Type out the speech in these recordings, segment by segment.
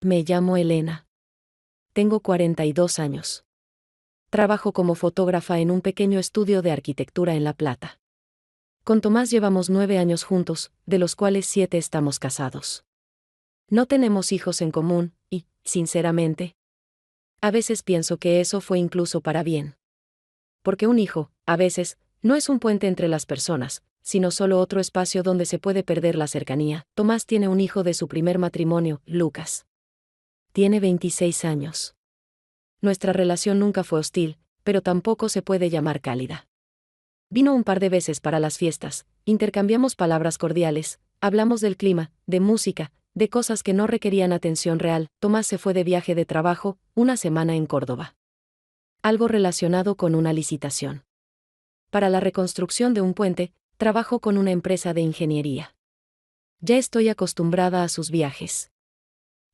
Me llamo Elena. Tengo 42 años. Trabajo como fotógrafa en un pequeño estudio de arquitectura en La Plata. Con Tomás llevamos 9 años juntos, de los cuales 7 estamos casados. No tenemos hijos en común, y, sinceramente, a veces pienso que eso fue incluso para bien. Porque un hijo, a veces, no es un puente entre las personas, sino solo otro espacio donde se puede perder la cercanía. Tomás tiene un hijo de su primer matrimonio, Lucas. Tiene 26 años. Nuestra relación nunca fue hostil, pero tampoco se puede llamar cálida. Vino un par de veces para las fiestas, intercambiamos palabras cordiales, hablamos del clima, de música, de cosas que no requerían atención real. Tomás se fue de viaje de trabajo, una semana en Córdoba. Algo relacionado con una licitación. Para la reconstrucción de un puente, trabajo con una empresa de ingeniería. Ya estoy acostumbrada a sus viajes.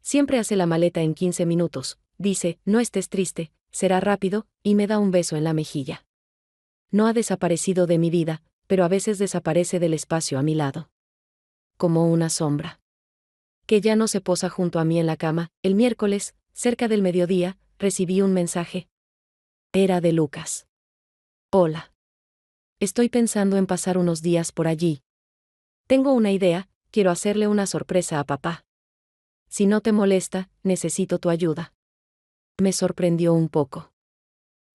Siempre hace la maleta en 15 minutos, dice, no estés triste, será rápido, y me da un beso en la mejilla. No ha desaparecido de mi vida, pero a veces desaparece del espacio a mi lado. Como una sombra. Que ya no se posa junto a mí en la cama. El miércoles, cerca del mediodía, recibí un mensaje. Era de Lucas. Hola. Estoy pensando en pasar unos días por allí. Tengo una idea, quiero hacerle una sorpresa a papá. Si no te molesta, necesito tu ayuda. Me sorprendió un poco.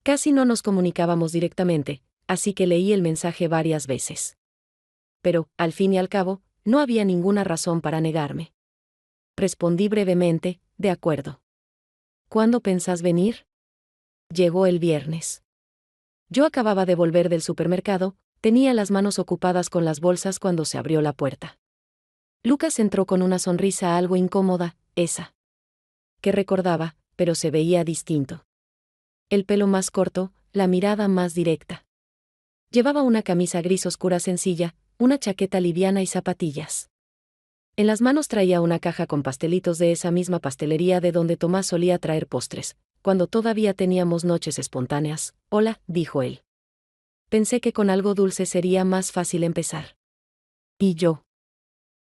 Casi no nos comunicábamos directamente, así que leí el mensaje varias veces. Pero, al fin y al cabo, no había ninguna razón para negarme. Respondí brevemente, de acuerdo. ¿Cuándo pensás venir? Llegó el viernes. Yo acababa de volver del supermercado, tenía las manos ocupadas con las bolsas cuando se abrió la puerta. Lucas entró con una sonrisa algo incómoda, esa que recordaba, pero se veía distinto. El pelo más corto, la mirada más directa. Llevaba una camisa gris oscura sencilla, una chaqueta liviana y zapatillas. En las manos traía una caja con pastelitos de esa misma pastelería de donde Tomás solía traer postres, cuando todavía teníamos noches espontáneas. Hola, dijo él. Pensé que con algo dulce sería más fácil empezar. ¿Y yo?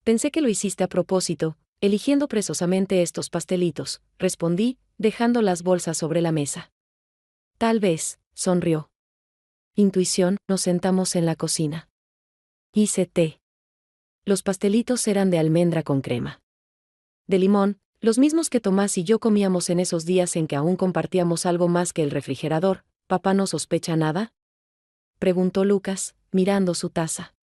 Pensé que lo hiciste a propósito, eligiendo presosamente estos pastelitos, respondí, dejando las bolsas sobre la mesa. Tal vez, sonrió. Intuición, nos sentamos en la cocina. Hice té. Los pastelitos eran de almendra con crema. De limón, los mismos que Tomás y yo comíamos en esos días en que aún compartíamos algo más que el refrigerador. ¿Papá no sospecha nada?, preguntó Lucas, mirando su taza.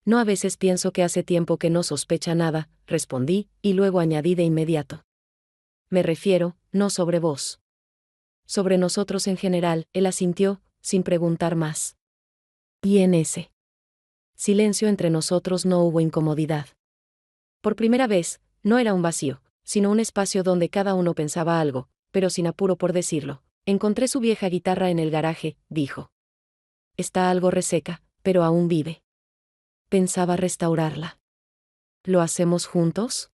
No, a veces pienso que hace tiempo que no sospecha nada, respondí, y luego añadí de inmediato. Me refiero, no sobre vos. Sobre nosotros en general. Él asintió, sin preguntar más. Y en ese silencio entre nosotros no hubo incomodidad. Por primera vez, no era un vacío, sino un espacio donde cada uno pensaba algo, pero sin apuro por decirlo. Encontré su vieja guitarra en el garaje, dijo. Está algo reseca, pero aún vive. Pensaba restaurarla. ¿Lo hacemos juntos?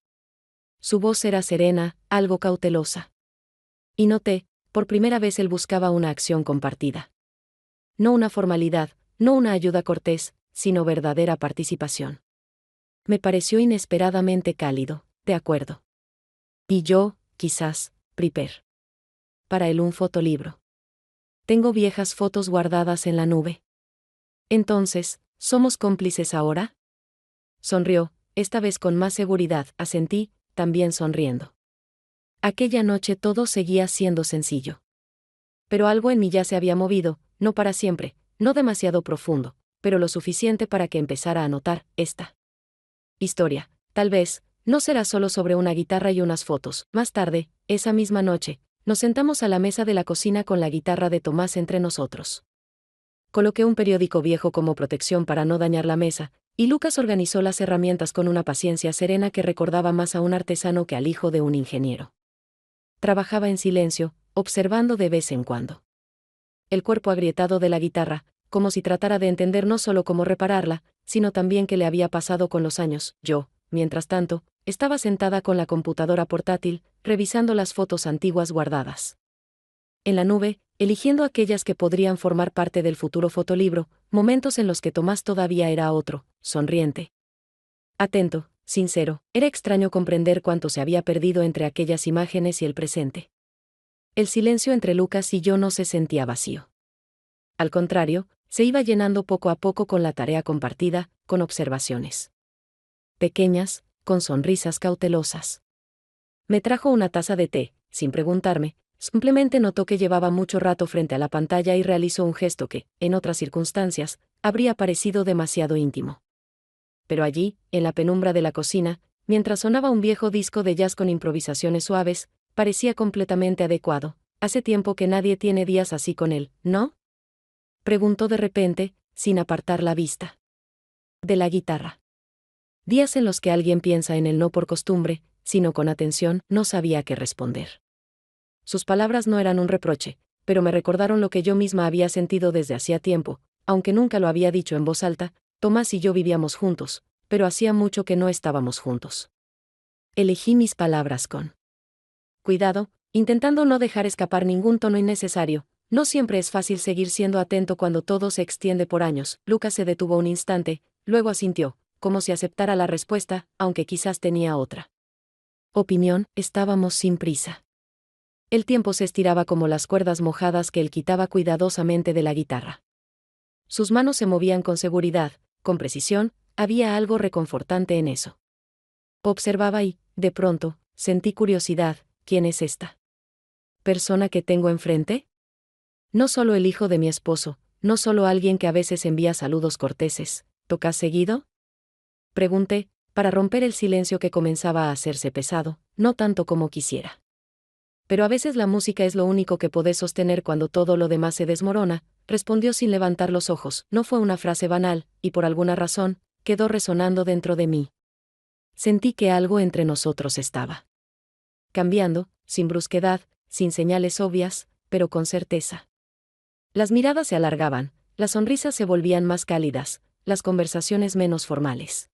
Su voz era serena, algo cautelosa. Y noté, por primera vez él buscaba una acción compartida. No una formalidad, no una ayuda cortés, sino verdadera participación. Me pareció inesperadamente cálido, de acuerdo. Y yo, quizás, prepare para él un fotolibro. Tengo viejas fotos guardadas en la nube. Entonces, ¿somos cómplices ahora? Sonrió, esta vez con más seguridad, asentí, también sonriendo. Aquella noche todo seguía siendo sencillo. Pero algo en mí ya se había movido, no para siempre, no demasiado profundo, pero lo suficiente para que empezara a notar, esta historia, tal vez, no será solo sobre una guitarra y unas fotos. Más tarde, esa misma noche, nos sentamos a la mesa de la cocina con la guitarra de Tomás entre nosotros. Coloqué un periódico viejo como protección para no dañar la mesa, y Lucas organizó las herramientas con una paciencia serena que recordaba más a un artesano que al hijo de un ingeniero. Trabajaba en silencio, observando de vez en cuando el cuerpo agrietado de la guitarra, como si tratara de entender no solo cómo repararla, sino también qué le había pasado con los años. Yo, mientras tanto, estaba sentada con la computadora portátil, revisando las fotos antiguas guardadas en la nube, eligiendo aquellas que podrían formar parte del futuro fotolibro, momentos en los que Tomás todavía era otro, sonriente, atento, sincero. Era extraño comprender cuánto se había perdido entre aquellas imágenes y el presente. El silencio entre Lucas y yo no se sentía vacío. Al contrario, se iba llenando poco a poco con la tarea compartida, con observaciones pequeñas, con sonrisas cautelosas. Me trajo una taza de té, sin preguntarme, simplemente notó que llevaba mucho rato frente a la pantalla y realizó un gesto que, en otras circunstancias, habría parecido demasiado íntimo. Pero allí, en la penumbra de la cocina, mientras sonaba un viejo disco de jazz con improvisaciones suaves, parecía completamente adecuado. Hace tiempo que nadie tiene días así con él, ¿no? Preguntó de repente, sin apartar la vista. De la guitarra. Días en los que alguien piensa en él no por costumbre, sino con atención, no sabía qué responder. Sus palabras no eran un reproche, pero me recordaron lo que yo misma había sentido desde hacía tiempo, aunque nunca lo había dicho en voz alta. Tomás y yo vivíamos juntos, pero hacía mucho que no estábamos juntos. Elegí mis palabras con cuidado, intentando no dejar escapar ningún tono innecesario. No siempre es fácil seguir siendo atento cuando todo se extiende por años. Lucas se detuvo un instante, luego asintió, como si aceptara la respuesta, aunque quizás tenía otra opinión. Estábamos sin prisa. El tiempo se estiraba como las cuerdas mojadas que él quitaba cuidadosamente de la guitarra. Sus manos se movían con seguridad, con precisión. Había algo reconfortante en eso. Observaba y, de pronto, sentí curiosidad. ¿Quién es esta persona que tengo enfrente? No solo el hijo de mi esposo, no solo alguien que a veces envía saludos corteses. ¿Tocas seguido?, pregunté, para romper el silencio que comenzaba a hacerse pesado, no tanto como quisiera. Pero a veces la música es lo único que podés sostener cuando todo lo demás se desmorona, respondió sin levantar los ojos. No fue una frase banal, y por alguna razón, quedó resonando dentro de mí. Sentí que algo entre nosotros estaba cambiando, sin brusquedad, sin señales obvias, pero con certeza. Las miradas se alargaban, las sonrisas se volvían más cálidas, las conversaciones menos formales.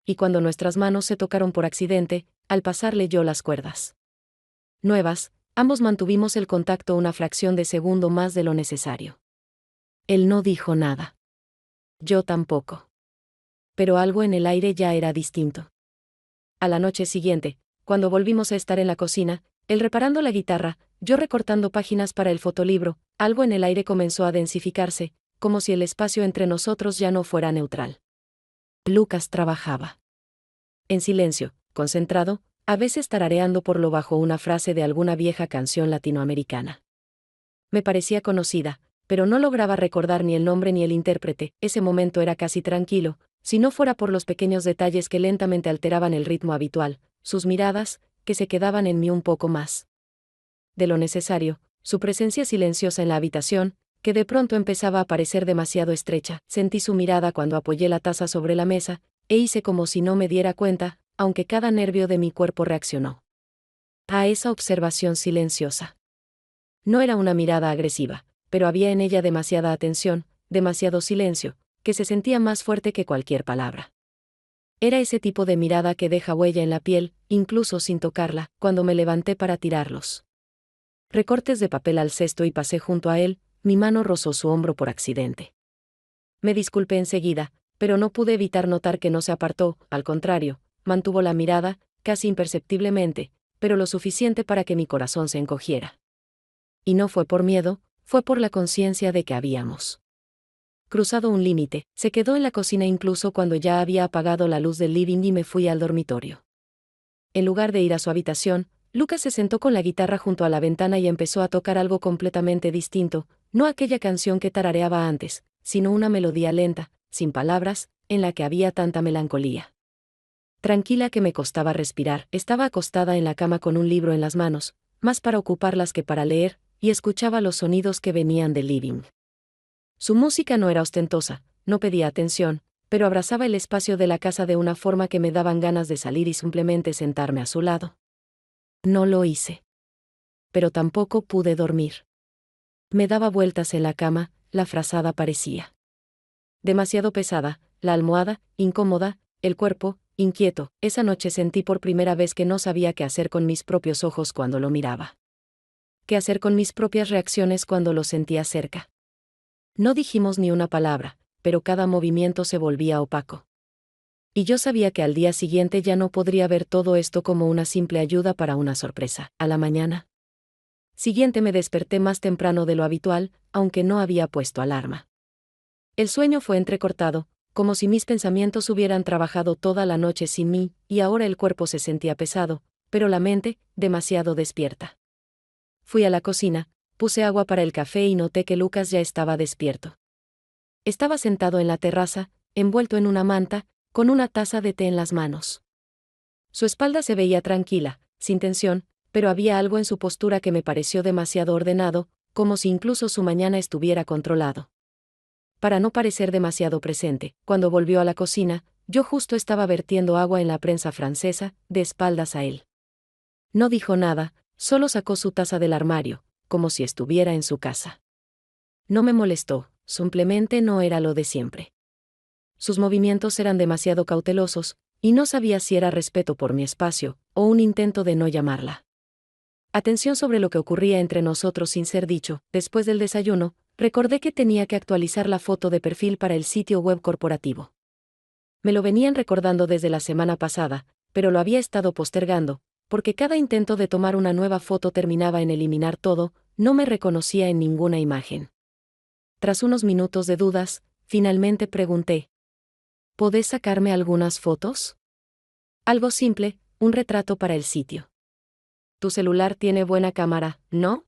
Y cuando nuestras manos se tocaron por accidente, al pasar leyó las cuerdas nuevas, ambos mantuvimos el contacto una fracción de segundo más de lo necesario. Él no dijo nada. Yo tampoco. Pero algo en el aire ya era distinto. A la noche siguiente, cuando volvimos a estar en la cocina, él reparando la guitarra, yo recortando páginas para el fotolibro, algo en el aire comenzó a densificarse, como si el espacio entre nosotros ya no fuera neutral. Lucas trabajaba en silencio, concentrado, a veces tarareando por lo bajo una frase de alguna vieja canción latinoamericana. Me parecía conocida, pero no lograba recordar ni el nombre ni el intérprete. Ese momento era casi tranquilo, si no fuera por los pequeños detalles que lentamente alteraban el ritmo habitual, sus miradas, que se quedaban en mí un poco más de lo necesario, su presencia silenciosa en la habitación, que de pronto empezaba a parecer demasiado estrecha. Sentí su mirada cuando apoyé la taza sobre la mesa, e hice como si no me diera cuenta, aunque cada nervio de mi cuerpo reaccionó a esa observación silenciosa. No era una mirada agresiva, pero había en ella demasiada atención, demasiado silencio, que se sentía más fuerte que cualquier palabra. Era ese tipo de mirada que deja huella en la piel, incluso sin tocarla. Cuando me levanté para tirarlos recortes de papel al cesto y pasé junto a él, mi mano rozó su hombro por accidente. Me disculpé enseguida, pero no pude evitar notar que no se apartó. Al contrario, mantuvo la mirada, casi imperceptiblemente, pero lo suficiente para que mi corazón se encogiera. Y no fue por miedo, fue por la conciencia de que habíamos cruzado un límite. Se quedó en la cocina incluso cuando ya había apagado la luz del living y me fui al dormitorio. En lugar de ir a su habitación, Lucas se sentó con la guitarra junto a la ventana y empezó a tocar algo completamente distinto, no aquella canción que tarareaba antes, sino una melodía lenta, sin palabras, en la que había tanta melancolía. Tranquila que me costaba respirar. Estaba acostada en la cama con un libro en las manos, más para ocuparlas que para leer, y escuchaba los sonidos que venían del living. Su música no era ostentosa, no pedía atención, pero abrazaba el espacio de la casa de una forma que me daban ganas de salir y simplemente sentarme a su lado. No lo hice. Pero tampoco pude dormir. Me daba vueltas en la cama, la frazada parecía demasiado pesada, la almohada, incómoda, el cuerpo, inquieto. Esa noche sentí por primera vez que no sabía qué hacer con mis propios ojos cuando lo miraba. Qué hacer con mis propias reacciones cuando lo sentía cerca. No dijimos ni una palabra, pero cada movimiento se volvía opaco. Y yo sabía que al día siguiente ya no podría ver todo esto como una simple ayuda para una sorpresa. A la mañana siguiente me desperté más temprano de lo habitual, aunque no había puesto alarma. El sueño fue entrecortado, como si mis pensamientos hubieran trabajado toda la noche sin mí, y ahora el cuerpo se sentía pesado, pero la mente, demasiado despierta. Fui a la cocina, puse agua para el café y noté que Lucas ya estaba despierto. Estaba sentado en la terraza, envuelto en una manta, con una taza de té en las manos. Su espalda se veía tranquila, sin tensión, pero había algo en su postura que me pareció demasiado ordenado, como si incluso su mañana estuviera controlado. Para no parecer demasiado presente, cuando volvió a la cocina, yo justo estaba vertiendo agua en la prensa francesa, de espaldas a él. No dijo nada, solo sacó su taza del armario, como si estuviera en su casa. No me molestó, simplemente no era lo de siempre. Sus movimientos eran demasiado cautelosos, y no sabía si era respeto por mi espacio, o un intento de no llamarla atención sobre lo que ocurría entre nosotros sin ser dicho. Después del desayuno, recordé que tenía que actualizar la foto de perfil para el sitio web corporativo. Me lo venían recordando desde la semana pasada, pero lo había estado postergando, porque cada intento de tomar una nueva foto terminaba en eliminar todo, no me reconocía en ninguna imagen. Tras unos minutos de dudas, finalmente pregunté: ¿podés sacarme algunas fotos? Algo simple, un retrato para el sitio. Tu celular tiene buena cámara, ¿no?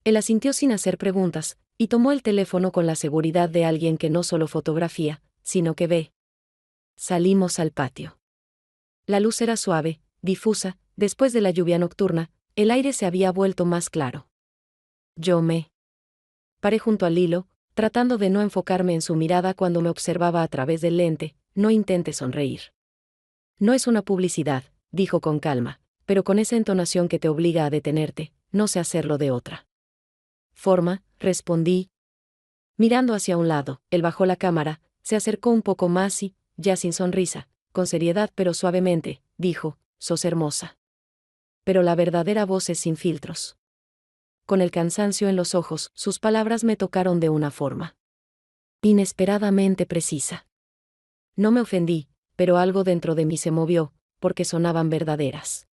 Él asintió sin hacer preguntas, y tomó el teléfono con la seguridad de alguien que no solo fotografía, sino que ve. Salimos al patio. La luz era suave, difusa, después de la lluvia nocturna, el aire se había vuelto más claro. Yo me paré junto al hilo, tratando de no enfocarme en su mirada cuando me observaba a través del lente. No intente sonreír. No es una publicidad, dijo con calma, pero con esa entonación que te obliga a detenerte. No sé hacerlo de otra forma, respondí. Mirando hacia un lado, él bajó la cámara, se acercó un poco más y, ya sin sonrisa, con seriedad pero suavemente, dijo: sos hermosa. Pero la verdadera voz es sin filtros. Con el cansancio en los ojos, sus palabras me tocaron de una forma inesperadamente precisa. No me ofendí, pero algo dentro de mí se movió, porque sonaban verdaderas.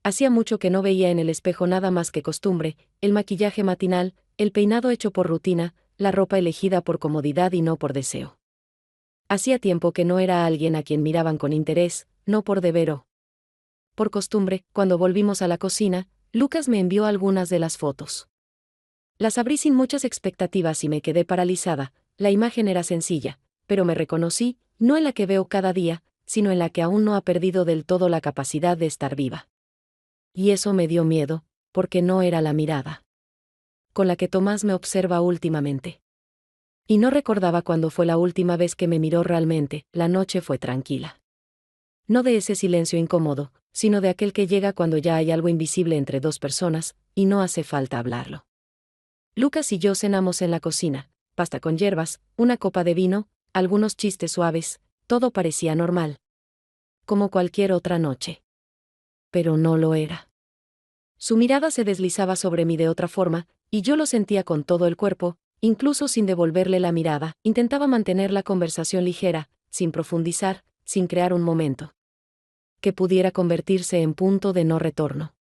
Hacía mucho que no veía en el espejo nada más que costumbre, el maquillaje matinal, el peinado hecho por rutina, la ropa elegida por comodidad y no por deseo. Hacía tiempo que no era alguien a quien miraban con interés, no por deber o por costumbre. Cuando volvimos a la cocina, Lucas me envió algunas de las fotos. Las abrí sin muchas expectativas y me quedé paralizada. La imagen era sencilla, pero me reconocí, no en la que veo cada día, sino en la que aún no ha perdido del todo la capacidad de estar viva. Y eso me dio miedo, porque no era la mirada con la que Tomás me observa últimamente. Y no recordaba cuándo fue la última vez que me miró realmente. La noche fue tranquila. No de ese silencio incómodo, sino de aquel que llega cuando ya hay algo invisible entre dos personas, y no hace falta hablarlo. Lucas y yo cenamos en la cocina, pasta con hierbas, una copa de vino, algunos chistes suaves, todo parecía normal. Como cualquier otra noche. Pero no lo era. Su mirada se deslizaba sobre mí de otra forma, y yo lo sentía con todo el cuerpo, incluso sin devolverle la mirada. Intentaba mantener la conversación ligera, sin profundizar, sin crear un momento que pudiera convertirse en punto de no retorno.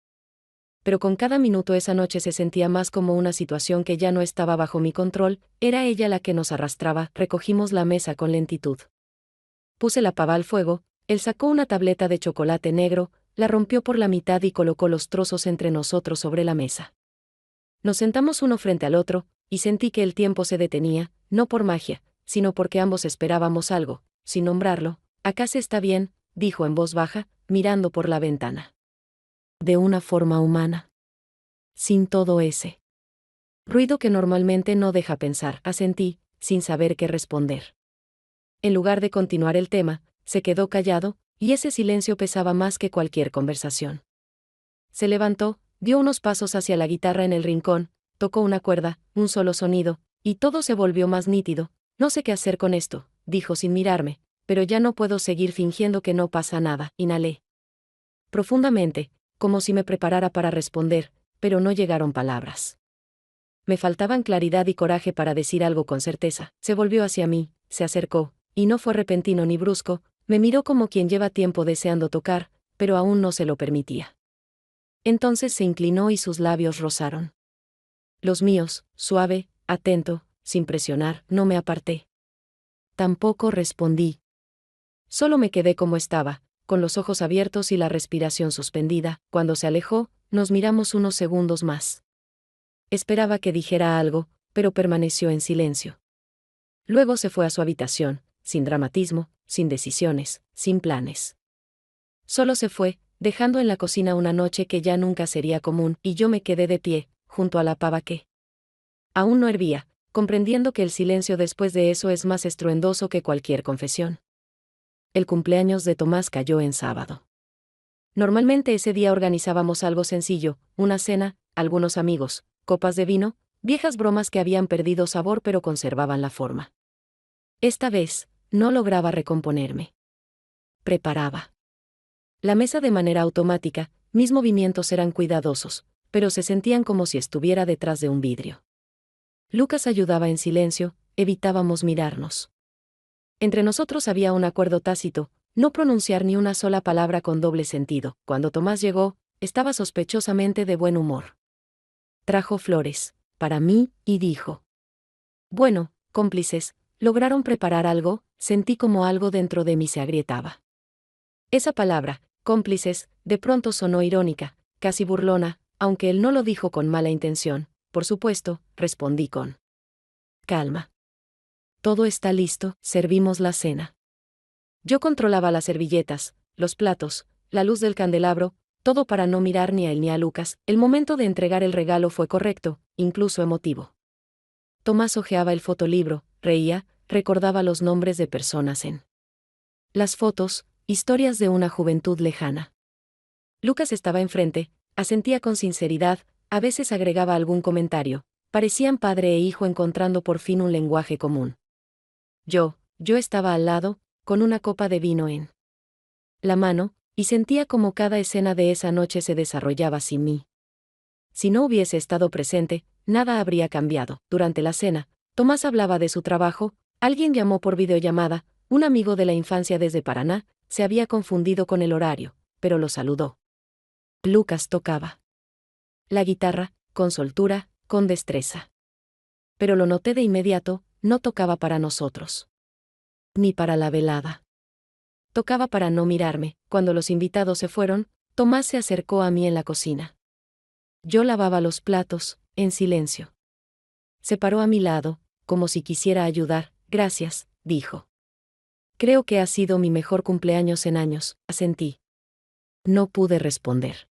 Pero con cada minuto esa noche se sentía más como una situación que ya no estaba bajo mi control. Era ella la que nos arrastraba. Recogimos la mesa con lentitud. Puse la pava al fuego, él sacó una tableta de chocolate negro, la rompió por la mitad y colocó los trozos entre nosotros sobre la mesa. Nos sentamos uno frente al otro, y sentí que el tiempo se detenía, no por magia, sino porque ambos esperábamos algo, sin nombrarlo. Acá se está bien, dijo en voz baja, mirando por la ventana. De una forma humana. Sin todo ese ruido que normalmente no deja pensar, asentí, sin saber qué responder. En lugar de continuar el tema, se quedó callado, y ese silencio pesaba más que cualquier conversación. Se levantó, dio unos pasos hacia la guitarra en el rincón, tocó una cuerda, un solo sonido, y todo se volvió más nítido. No sé qué hacer con esto, dijo sin mirarme, pero ya no puedo seguir fingiendo que no pasa nada. Inhalé profundamente, como si me preparara para responder, pero no llegaron palabras. Me faltaban claridad y coraje para decir algo con certeza. Se volvió hacia mí, se acercó, y no fue repentino ni brusco, Me miró como quien lleva tiempo deseando tocar, pero aún no se lo permitía. Entonces se inclinó y sus labios rozaron los míos, suave, atento, sin presionar. No me aparté. Tampoco respondí. Solo me quedé como estaba, con los ojos abiertos y la respiración suspendida. Cuando se alejó, nos miramos unos segundos más. Esperaba que dijera algo, pero permaneció en silencio. Luego se fue a su habitación, sin dramatismo, sin decisiones, sin planes. Solo se fue, dejando en la cocina una noche que ya nunca sería común, y yo me quedé de pie, junto a la pava que aún no hervía, comprendiendo que el silencio después de eso es más estruendoso que cualquier confesión. El cumpleaños de Tomás cayó en sábado. Normalmente ese día organizábamos algo sencillo, una cena, algunos amigos, copas de vino, viejas bromas que habían perdido sabor pero conservaban la forma. Esta vez, no lograba recomponerme. Preparaba la mesa de manera automática, mis movimientos eran cuidadosos, pero se sentían como si estuviera detrás de un vidrio. Lucas ayudaba en silencio, evitábamos mirarnos. Entre nosotros había un acuerdo tácito, no pronunciar ni una sola palabra con doble sentido. Cuando Tomás llegó, estaba sospechosamente de buen humor. Trajo flores, para mí, y dijo: bueno, cómplices, ¿lograron preparar algo? Sentí como algo dentro de mí se agrietaba. Esa palabra, cómplices, de pronto sonó irónica, casi burlona, aunque él no lo dijo con mala intención. Por supuesto, respondí con calma. Todo está listo, servimos la cena. Yo controlaba las servilletas, los platos, la luz del candelabro, todo para no mirar ni a él ni a Lucas. El momento de entregar el regalo fue correcto, incluso emotivo. Tomás hojeaba el fotolibro, reía, recordaba los nombres de personas en las fotos, historias de una juventud lejana. Lucas estaba enfrente, asentía con sinceridad, a veces agregaba algún comentario. Parecían padre e hijo encontrando por fin un lenguaje común. Yo estaba al lado, con una copa de vino en la mano, y sentía como cada escena de esa noche se desarrollaba sin mí. Si no hubiese estado presente, nada habría cambiado. Durante la cena, Tomás hablaba de su trabajo, alguien llamó por videollamada, un amigo de la infancia desde Paraná, se había confundido con el horario, pero lo saludó. Lucas tocaba la guitarra, con soltura, con destreza. Pero lo noté de inmediato, no tocaba para nosotros. Ni para la velada. Tocaba para no mirarme. Cuando los invitados se fueron, Tomás se acercó a mí en la cocina. Yo lavaba los platos, en silencio. Se paró a mi lado, como si quisiera ayudar. Gracias, dijo. Creo que ha sido mi mejor cumpleaños en años, asentí. No pude responder.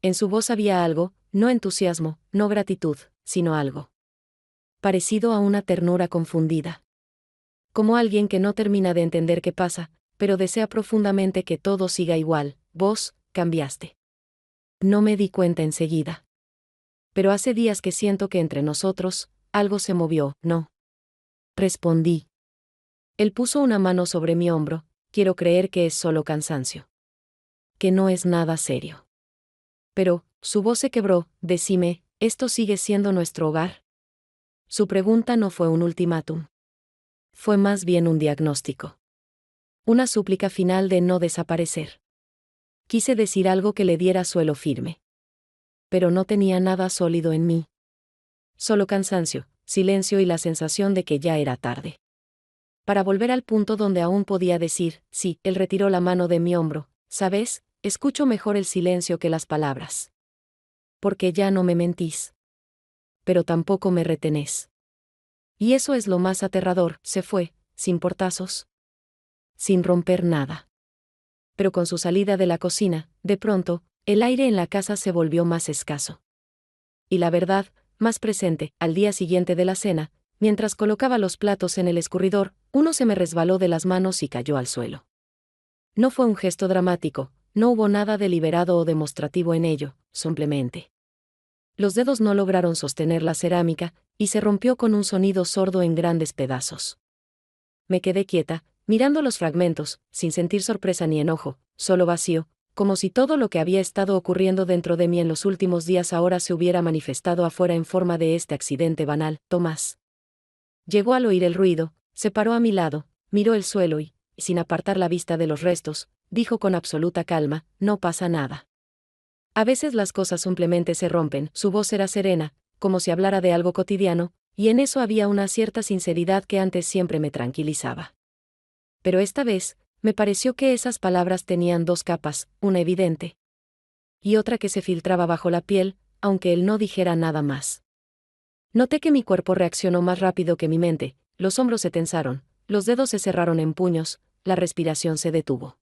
En su voz había algo, no entusiasmo, no gratitud, sino algo parecido a una ternura confundida. Como alguien que no termina de entender qué pasa, pero desea profundamente que todo siga igual. Vos, cambiaste. No me di cuenta enseguida. Pero hace días que siento que entre nosotros, algo se movió, ¿no? Respondí. Él puso una mano sobre mi hombro. Quiero creer que es solo cansancio. Que no es nada serio. Pero, su voz se quebró. Decime, ¿esto sigue siendo nuestro hogar? Su pregunta no fue un ultimátum. Fue más bien un diagnóstico. Una súplica final de no desaparecer. Quise decir algo que le diera suelo firme. Pero no tenía nada sólido en mí. Solo cansancio, silencio y la sensación de que ya era tarde. Para volver al punto donde aún podía decir, sí, él retiró la mano de mi hombro. ¿Sabes? Escucho mejor el silencio que las palabras. Porque ya no me mentís. Pero tampoco me retenés. Y eso es lo más aterrador. Se fue, sin portazos. Sin romper nada. Pero con su salida de la cocina, de pronto, el aire en la casa se volvió más escaso. Y la verdad, más presente. Al día siguiente de la cena, mientras colocaba los platos en el escurridor, uno se me resbaló de las manos y cayó al suelo. No fue un gesto dramático, no hubo nada deliberado o demostrativo en ello, simplemente. Los dedos no lograron sostener la cerámica, y se rompió con un sonido sordo en grandes pedazos. Me quedé quieta, mirando los fragmentos, sin sentir sorpresa ni enojo, solo vacío, como si todo lo que había estado ocurriendo dentro de mí en los últimos días ahora se hubiera manifestado afuera en forma de este accidente banal. Tomás llegó al oír el ruido, se paró a mi lado, miró el suelo y sin apartar la vista de los restos, dijo con absoluta calma, no pasa nada. A veces las cosas simplemente se rompen. Su voz era serena, como si hablara de algo cotidiano, y en eso había una cierta sinceridad que antes siempre me tranquilizaba. Pero esta vez, me pareció que esas palabras tenían dos capas, una evidente y otra que se filtraba bajo la piel, aunque él no dijera nada más. Noté que mi cuerpo reaccionó más rápido que mi mente, los hombros se tensaron, los dedos se cerraron en puños, la respiración se detuvo.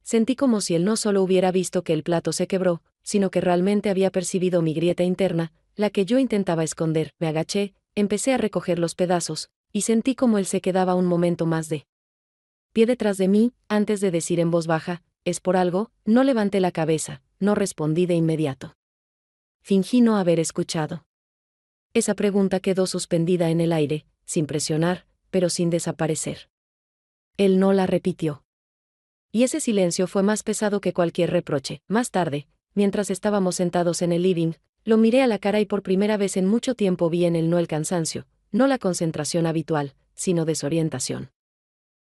Sentí como si él no solo hubiera visto que el plato se quebró, sino que realmente había percibido mi grieta interna, la que yo intentaba esconder. Me agaché, empecé a recoger los pedazos, y sentí como él se quedaba un momento más de pie detrás de mí, antes de decir en voz baja, ¿es por algo? No levanté la cabeza, no respondí de inmediato. Fingí no haber escuchado. Esa pregunta quedó suspendida en el aire, sin presionar, pero sin desaparecer. Él no la repitió. Y ese silencio fue más pesado que cualquier reproche. Más tarde, mientras estábamos sentados en el living, lo miré a la cara y por primera vez en mucho tiempo vi en él no el cansancio, no la concentración habitual, sino desorientación.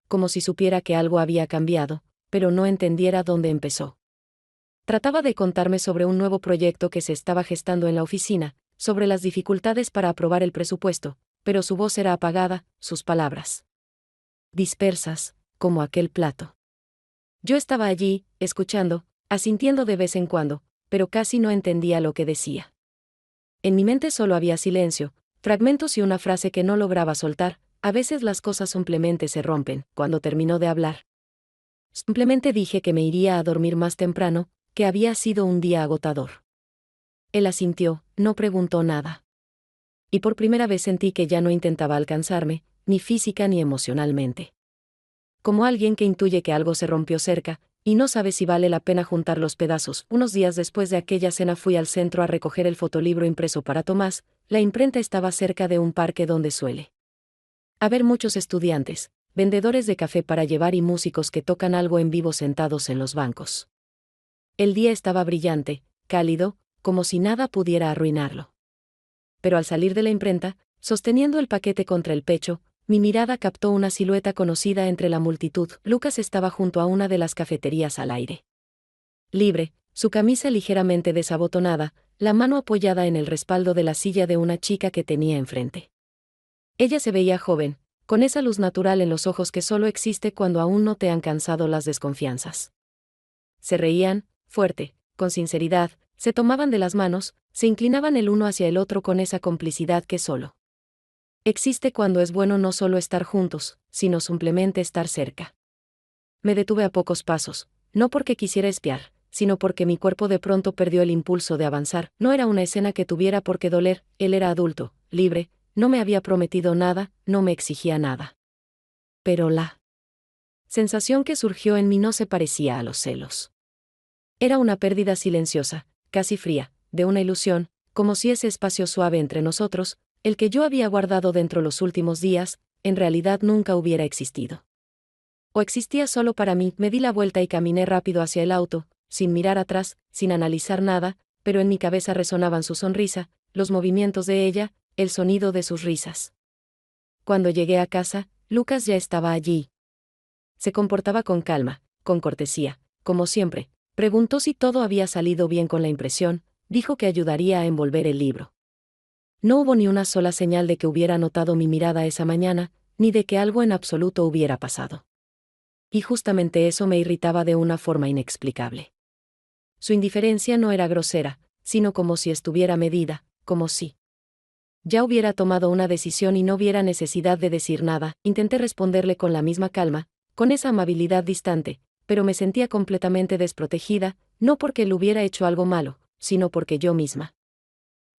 Como si supiera que algo había cambiado, pero no entendiera dónde empezó. Trataba de contarme sobre un nuevo proyecto que se estaba gestando en la oficina, sobre las dificultades para aprobar el presupuesto, pero su voz era apagada, sus palabras dispersas, como aquel plato. Yo estaba allí, escuchando, asintiendo de vez en cuando, pero casi no entendía lo que decía. En mi mente solo había silencio, fragmentos y una frase que no lograba soltar. A veces las cosas simplemente se rompen. Cuando terminó de hablar, simplemente dije que me iría a dormir más temprano, que había sido un día agotador. Él asintió, no preguntó nada. Y por primera vez sentí que ya no intentaba alcanzarme, ni física ni emocionalmente. Como alguien que intuye que algo se rompió cerca, y no sabe si vale la pena juntar los pedazos. Unos días después de aquella cena fui al centro a recoger el fotolibro impreso para Tomás. La imprenta estaba cerca de un parque donde suele haber muchos estudiantes, vendedores de café para llevar y músicos que tocan algo en vivo sentados en los bancos. El día estaba brillante, cálido, como si nada pudiera arruinarlo. Pero al salir de la imprenta, sosteniendo el paquete contra el pecho, mi mirada captó una silueta conocida entre la multitud. Lucas estaba junto a una de las cafeterías al aire libre, su camisa ligeramente desabotonada, la mano apoyada en el respaldo de la silla de una chica que tenía enfrente. Ella se veía joven, con esa luz natural en los ojos que solo existe cuando aún no te han cansado las desconfianzas. Se reían, fuerte, con sinceridad, se tomaban de las manos, se inclinaban el uno hacia el otro con esa complicidad que solo existe cuando es bueno no solo estar juntos, sino simplemente estar cerca. Me detuve a pocos pasos, no porque quisiera espiar, sino porque mi cuerpo de pronto perdió el impulso de avanzar. No era una escena que tuviera por qué doler, él era adulto, libre, no me había prometido nada, no me exigía nada. Pero la sensación que surgió en mí no se parecía a los celos. Era una pérdida silenciosa, casi fría, de una ilusión, como si ese espacio suave entre nosotros, el que yo había guardado dentro los últimos días, en realidad nunca hubiera existido. O existía solo para mí. Me di la vuelta y caminé rápido hacia el auto, sin mirar atrás, sin analizar nada, pero en mi cabeza resonaban su sonrisa, los movimientos de ella, el sonido de sus risas. Cuando llegué a casa, Lucas ya estaba allí. Se comportaba con calma, con cortesía, como siempre. Preguntó si todo había salido bien con la impresión, dijo que ayudaría a envolver el libro. No hubo ni una sola señal de que hubiera notado mi mirada esa mañana, ni de que algo en absoluto hubiera pasado. Y justamente eso me irritaba de una forma inexplicable. Su indiferencia no era grosera, sino como si estuviera medida, como si ya hubiera tomado una decisión y no hubiera necesidad de decir nada. Intenté responderle con la misma calma, con esa amabilidad distante, pero me sentía completamente desprotegida, no porque él hubiera hecho algo malo, sino porque yo misma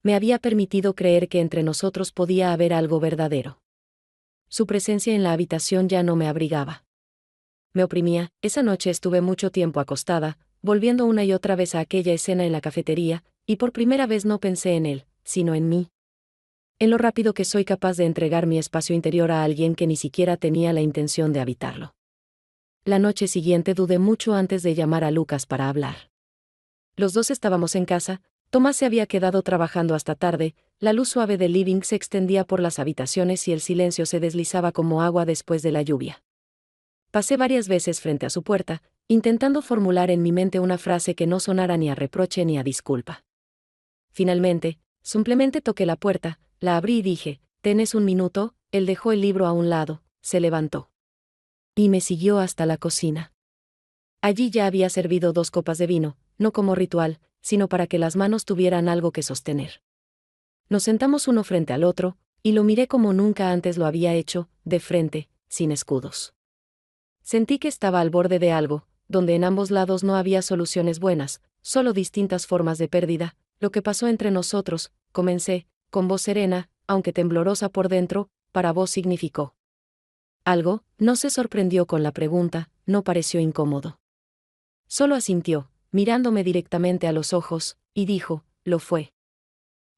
me había permitido creer que entre nosotros podía haber algo verdadero. Su presencia en la habitación ya no me abrigaba. Me oprimía. Esa noche estuve mucho tiempo acostada, volviendo una y otra vez a aquella escena en la cafetería, y por primera vez no pensé en él, sino en mí. En lo rápido que soy capaz de entregar mi espacio interior a alguien que ni siquiera tenía la intención de habitarlo. La noche siguiente dudé mucho antes de llamar a Lucas para hablar. Los dos estábamos en casa, Tomás se había quedado trabajando hasta tarde, la luz suave del living se extendía por las habitaciones y el silencio se deslizaba como agua después de la lluvia. Pasé varias veces frente a su puerta, intentando formular en mi mente una frase que no sonara ni a reproche ni a disculpa. Finalmente, simplemente toqué la puerta, la abrí y dije, ¿tenés un minuto? Él dejó el libro a un lado, se levantó. Y me siguió hasta la cocina. Allí ya había servido 2 copas de vino, no como ritual, sino para que las manos tuvieran algo que sostener. Nos sentamos uno frente al otro, y lo miré como nunca antes lo había hecho, de frente, sin escudos. Sentí que estaba al borde de algo, donde en ambos lados no había soluciones buenas, solo distintas formas de pérdida. Lo que pasó entre nosotros, comencé, con voz serena, aunque temblorosa por dentro, para vos significó algo. No se sorprendió con la pregunta, no pareció incómodo. Solo asintió, mirándome directamente a los ojos, y dijo, lo fue.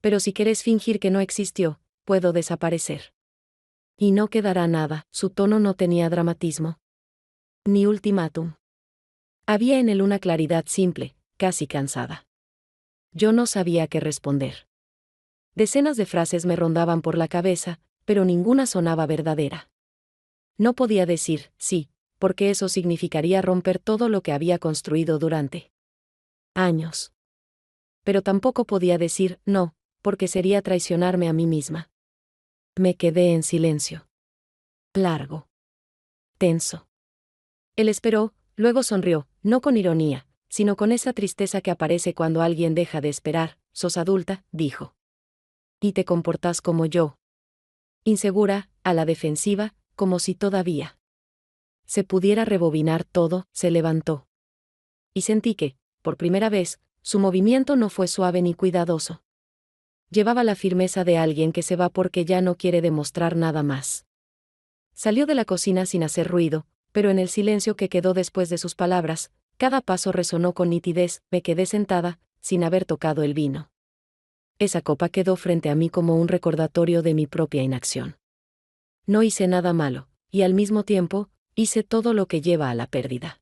Pero si querés fingir que no existió, puedo desaparecer. Y no quedará nada. Su tono no tenía dramatismo. Ni ultimátum. Había en él una claridad simple, casi cansada. Yo no sabía qué responder. Decenas de frases me rondaban por la cabeza, pero ninguna sonaba verdadera. No podía decir, sí, porque eso significaría romper todo lo que había construido durante años. Pero tampoco podía decir, no, porque sería traicionarme a mí misma. Me quedé en silencio. Largo. Tenso. Él esperó, luego sonrió, no con ironía, sino con esa tristeza que aparece cuando alguien deja de esperar. Sos adulta, dijo. Y te comportás como yo. Insegura, a la defensiva, como si todavía se pudiera rebobinar todo. Se levantó. Y sentí que, por primera vez, su movimiento no fue suave ni cuidadoso. Llevaba la firmeza de alguien que se va porque ya no quiere demostrar nada más. Salió de la cocina sin hacer ruido, pero en el silencio que quedó después de sus palabras, cada paso resonó con nitidez. Me quedé sentada, sin haber tocado el vino. Esa copa quedó frente a mí como un recordatorio de mi propia inacción. No hice nada malo, y al mismo tiempo, hice todo lo que lleva a la pérdida.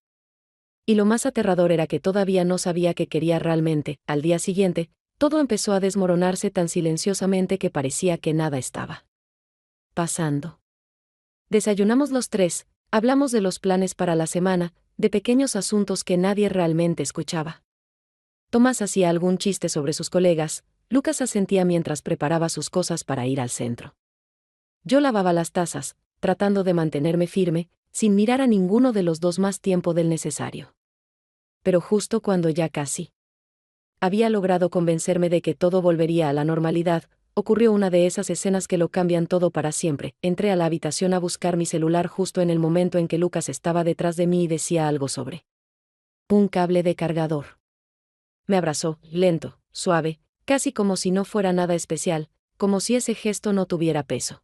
Y lo más aterrador era que todavía no sabía qué quería realmente. Al día siguiente, todo empezó a desmoronarse tan silenciosamente que parecía que nada estaba pasando. Desayunamos los 3, hablamos de los planes para la semana, de pequeños asuntos que nadie realmente escuchaba. Tomás hacía algún chiste sobre sus colegas, Lucas asentía mientras preparaba sus cosas para ir al centro. Yo lavaba las tazas, tratando de mantenerme firme, sin mirar a ninguno de los dos más tiempo del necesario. Pero justo cuando ya casi había logrado convencerme de que todo volvería a la normalidad, ocurrió una de esas escenas que lo cambian todo para siempre. Entré a la habitación a buscar mi celular justo en el momento en que Lucas estaba detrás de mí y decía algo sobre un cable de cargador. Me abrazó, lento, suave, casi como si no fuera nada especial, como si ese gesto no tuviera peso.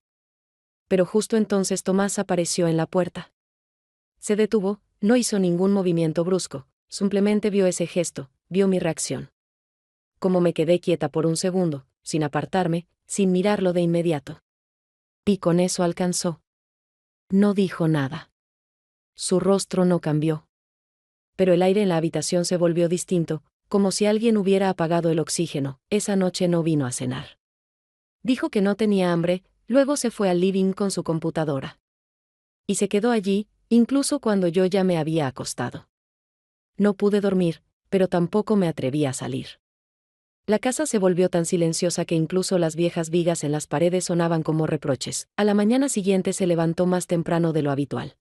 Pero justo entonces Tomás apareció en la puerta. Se detuvo, no hizo ningún movimiento brusco, simplemente vio ese gesto, vio mi reacción. Como me quedé quieta por un segundo, sin apartarme, sin mirarlo de inmediato. Y con eso alcanzó. No dijo nada. Su rostro no cambió. Pero el aire en la habitación se volvió distinto, como si alguien hubiera apagado el oxígeno. Esa noche no vino a cenar. Dijo que no tenía hambre, luego se fue al living con su computadora. Y se quedó allí, incluso cuando yo ya me había acostado. No pude dormir, pero tampoco me atreví a salir. La casa se volvió tan silenciosa que incluso las viejas vigas en las paredes sonaban como reproches. A la mañana siguiente se levantó más temprano de lo habitual.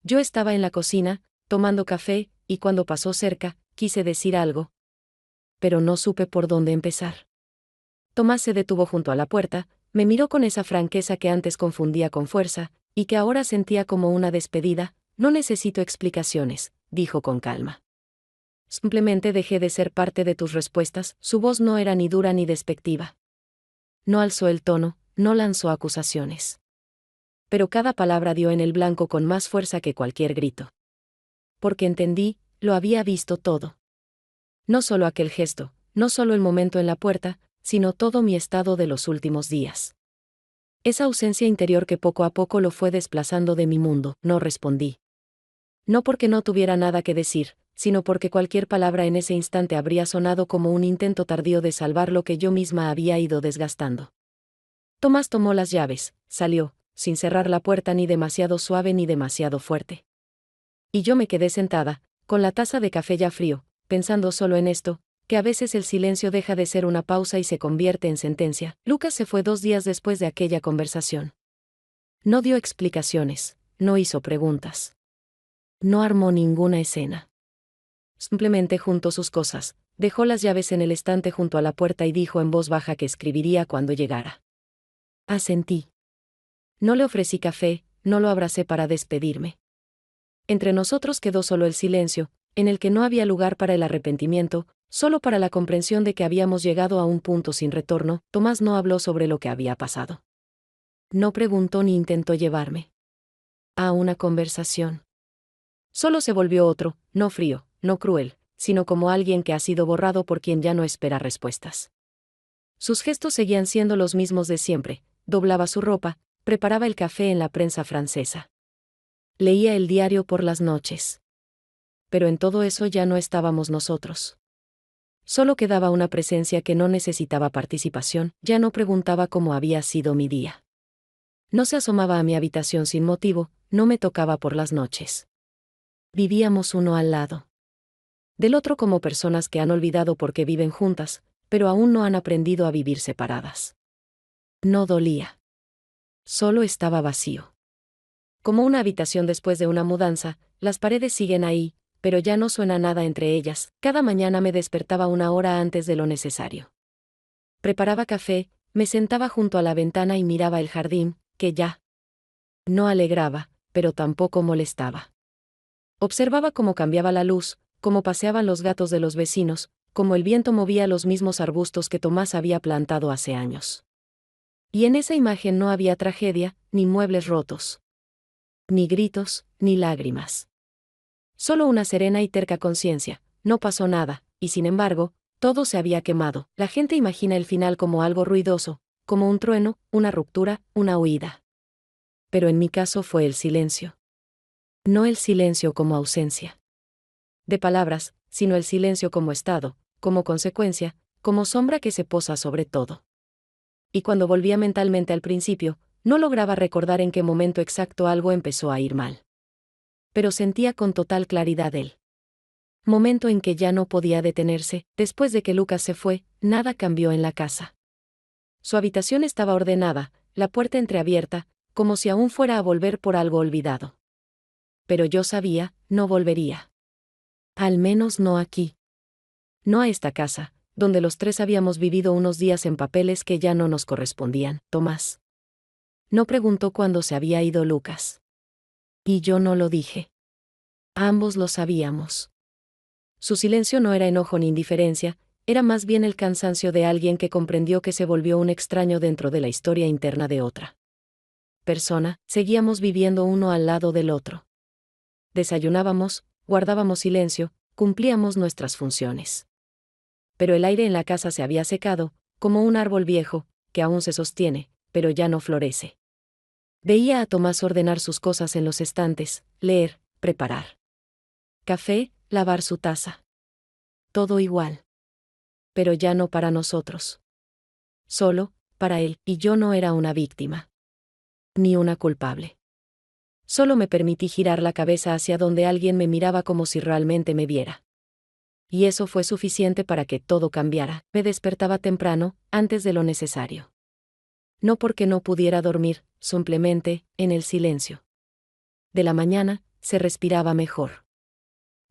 Yo estaba en la cocina, tomando café, y cuando pasó cerca, quise decir algo. Pero no supe por dónde empezar. Tomás se detuvo junto a la puerta, me miró con esa franqueza que antes confundía con fuerza, y que ahora sentía como una despedida. No necesito explicaciones, dijo con calma. Simplemente dejé de ser parte de tus respuestas. Su voz no era ni dura ni despectiva. No alzó el tono, no lanzó acusaciones. Pero cada palabra dio en el blanco con más fuerza que cualquier grito. Porque entendí, lo había visto todo. No solo aquel gesto, no solo el momento en la puerta, sino todo mi estado de los últimos días. Esa ausencia interior que poco a poco lo fue desplazando de mi mundo. No respondí. No porque no tuviera nada que decir, sino porque cualquier palabra en ese instante habría sonado como un intento tardío de salvar lo que yo misma había ido desgastando. Tomás tomó las llaves, salió, sin cerrar la puerta ni demasiado suave ni demasiado fuerte. Y yo me quedé sentada, con la taza de café ya frío, pensando solo en esto, que a veces el silencio deja de ser una pausa y se convierte en sentencia. Lucas se fue 2 días después de aquella conversación. No dio explicaciones, no hizo preguntas. No armó ninguna escena. Simplemente juntó sus cosas, dejó las llaves en el estante junto a la puerta y dijo en voz baja que escribiría cuando llegara. Asentí. No le ofrecí café, no lo abracé para despedirme. Entre nosotros quedó solo el silencio, en el que no había lugar para el arrepentimiento, solo para la comprensión de que habíamos llegado a un punto sin retorno. Tomás no habló sobre lo que había pasado. No preguntó ni intentó llevarme a una conversación. Solo se volvió otro, no frío, no cruel, sino como alguien que ha sido borrado por quien ya no espera respuestas. Sus gestos seguían siendo los mismos de siempre, doblaba su ropa, preparaba el café en la prensa francesa. Leía el diario por las noches. Pero en todo eso ya no estábamos nosotros. Solo quedaba una presencia que no necesitaba participación, ya no preguntaba cómo había sido mi día. No se asomaba a mi habitación sin motivo, no me tocaba por las noches. Vivíamos uno al lado del otro como personas que han olvidado por qué viven juntas, pero aún no han aprendido a vivir separadas. No dolía. Solo estaba vacío. Como una habitación después de una mudanza, las paredes siguen ahí, pero ya no suena nada entre ellas. Cada mañana me despertaba 1 hora antes de lo necesario. Preparaba café, me sentaba junto a la ventana y miraba el jardín, que ya no alegraba, pero tampoco molestaba. Observaba cómo cambiaba la luz, cómo paseaban los gatos de los vecinos, cómo el viento movía los mismos arbustos que Tomás había plantado hace años. Y en esa imagen no había tragedia, ni muebles rotos, ni gritos, ni lágrimas. Solo una serena y terca conciencia, no pasó nada, y sin embargo, todo se había quemado. La gente imagina el final como algo ruidoso, como un trueno, una ruptura, una huida. Pero en mi caso fue el silencio. No el silencio como ausencia de palabras, sino el silencio como estado, como consecuencia, como sombra que se posa sobre todo. Y cuando volvía mentalmente al principio, no lograba recordar en qué momento exacto algo empezó a ir mal. Pero sentía con total claridad el momento en que ya no podía detenerse. Después de que Lucas se fue, nada cambió en la casa. Su habitación estaba ordenada, la puerta entreabierta, como si aún fuera a volver por algo olvidado. Pero yo sabía, no volvería. Al menos no aquí. No a esta casa, donde los tres habíamos vivido unos días en papeles que ya no nos correspondían. Tomás no preguntó cuándo se había ido Lucas. Y yo no lo dije. Ambos lo sabíamos. Su silencio no era enojo ni indiferencia, era más bien el cansancio de alguien que comprendió que se volvió un extraño dentro de la historia interna de otra persona. Seguíamos viviendo uno al lado del otro. Desayunábamos, guardábamos silencio, cumplíamos nuestras funciones. Pero el aire en la casa se había secado, como un árbol viejo, que aún se sostiene, pero ya no florece. Veía a Tomás ordenar sus cosas en los estantes, leer, preparar café, lavar su taza. Todo igual. Pero ya no para nosotros. Solo, para él, y yo no era una víctima. Ni una culpable. Solo me permití girar la cabeza hacia donde alguien me miraba como si realmente me viera. Y eso fue suficiente para que todo cambiara. Me despertaba temprano, antes de lo necesario. No porque no pudiera dormir, simplemente, en el silencio de la mañana, se respiraba mejor.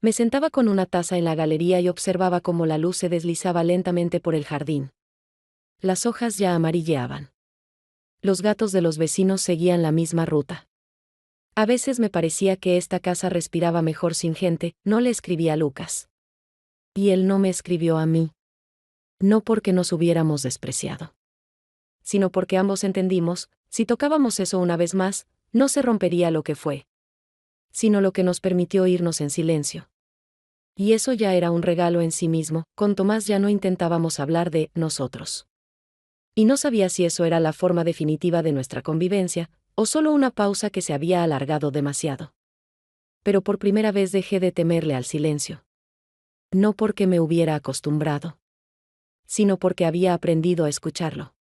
Me sentaba con una taza en la galería y observaba cómo la luz se deslizaba lentamente por el jardín. Las hojas ya amarilleaban. Los gatos de los vecinos seguían la misma ruta. A veces me parecía que esta casa respiraba mejor sin gente. No le escribí a Lucas. Y él no me escribió a mí. No porque nos hubiéramos despreciado, sino porque ambos entendimos, si tocábamos eso una vez más, no se rompería lo que fue, sino lo que nos permitió irnos en silencio. Y eso ya era un regalo en sí mismo. Con Tomás ya no intentábamos hablar de nosotros. Y no sabía si eso era la forma definitiva de nuestra convivencia, o solo una pausa que se había alargado demasiado. Pero por primera vez dejé de temerle al silencio. No porque me hubiera acostumbrado, sino porque había aprendido a escucharlo.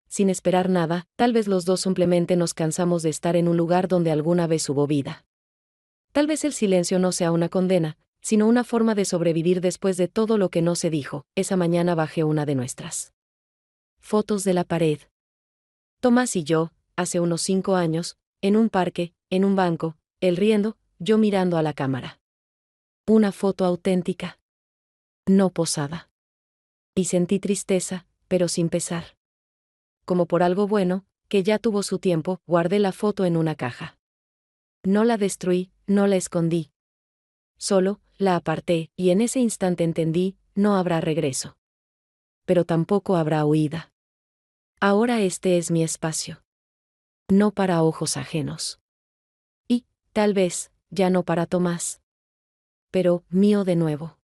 Sin esperar nada, tal vez los dos simplemente nos cansamos de estar en un lugar donde alguna vez hubo vida. Tal vez el silencio no sea una condena, sino una forma de sobrevivir después de todo lo que no se dijo. Esa mañana bajé una de nuestras fotos de la pared. Tomás y yo, hace unos 5 años, en un parque, en un banco, él riendo, yo mirando a la cámara. Una foto auténtica. No posada. Y sentí tristeza, pero sin pesar. Como por algo bueno, que ya tuvo su tiempo, guardé la foto en una caja. No la destruí, no la escondí. Solo, la aparté, y en ese instante entendí, no habrá regreso. Pero tampoco habrá huida. Ahora este es mi espacio. No para ojos ajenos. Y, tal vez, ya no para Tomás. Pero, mío de nuevo.